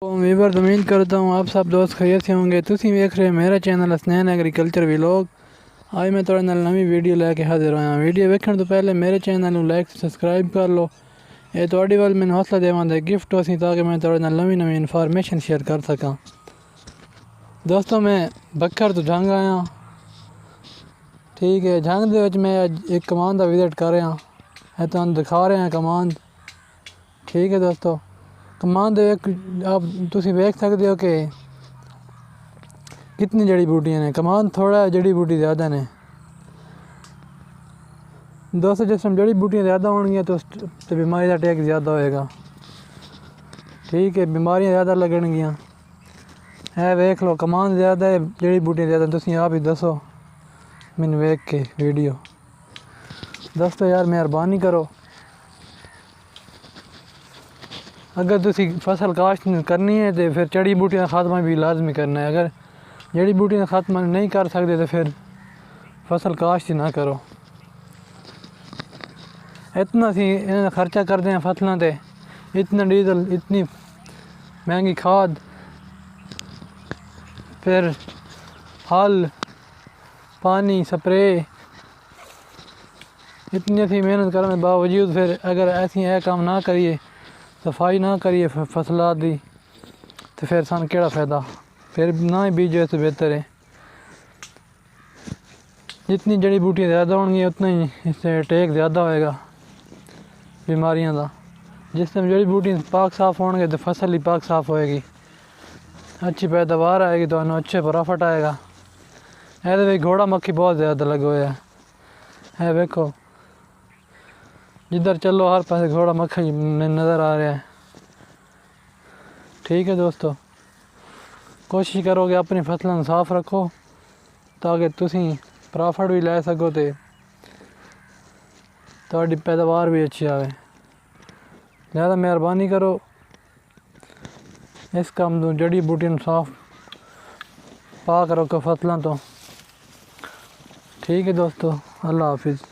Weaver उम्मीद करता हूँ आप सब दोस्त खैरियत से होंगे। तुसी वेख रहे मेरा चैनल हसनैन एग्रीकल्चर व्लॉग। आज मैं थोड़े नाल नवी वीडियो लैके हाजिर होया। वीडियो वेखण तो पहले मेरे चैनल को लाइक सब्सक्राइब कर लो। ये थोड़ी वाल मैंने हौसला देवांदा गिफ्ट होसी ताकि मैं थोड़े नाल नवी नवी इन्फॉर्मेशन शेयर कर सकां। दोस्तों मैं बखर तो जंग आया, ठीक है। जंग दे विच मैं अज एक कमान का विजिट कर रहा है, तुहानू दिखा रहे हैं कमान, ठीक है दोस्तों। कमान दे आप तुसी वेख सकते हो कि कितनी जड़ी बूटियां ने। कमान थोड़ा जड़ी बूटी ज़्यादा ने दोस्तों। जिस टाइम जड़ी बूटियां ज़्यादा होंगी तो बीमारी का अटैक ज़्यादा होएगा, ठीक है। बीमारियां ज़्यादा लगनगियां। है वेख लो कमान ज़्यादा है, जड़ी बूटियां ज़्यादा। तुसी आप ही दसो मैनू वेख के वीडियो। दोस्तों यार मेहरबानी करो, अगर तुसी फसल काश्त करनी है तो फिर जड़ी बूटियां का खात्मा भी लाजमी करना है। अगर जड़ी बूटियां का खात्मा नहीं कर सकते तो फिर फसल काश्त ही ना करो। इतना सी खर्चा करते हैं फसलों पे, इतना डीजल, इतनी महंगी खाद, फिर हल, पानी, स्प्रे, इतनी सी मेहनत करने के बावजूद फिर अगर ऐसी है काम ना करिए, सफाई ना करिए फसलां दी, तो फिर सानू केड़ा फ़ायदा। फिर ना ही बीजो तो बेहतर है। जितनी जड़ी बूटियां ज़्यादा होंगी उतना ही इससे अटैक ज़्यादा होएगा बीमारियों का। जिस टाइम जड़ी बूटियां पाक साफ होंगे तो फसल ही पाक साफ होएगी, अच्छी पैदावार आएगी, तो अच्छे प्रॉफिट आएगा। ऐसे घोड़ा मक्खी बहुत ज़्यादा लगे हुए है वेखो, जिधर चलो हर पास घोड़ा मक्खी नज़र आ रहा है, ठीक है दोस्तों। कोशिश करो कि अपनी फसलों साफ रखो ताकि तुसी प्रॉफिट भी लै सको तो थोड़ी पैदावार भी अच्छी आवे। ज़्यादा मेहरबानी करो इस काम तो जड़ी बूटियां साफ पाक रखो फसलों तो, ठीक है दोस्तों। अल्लाह हाफिज़।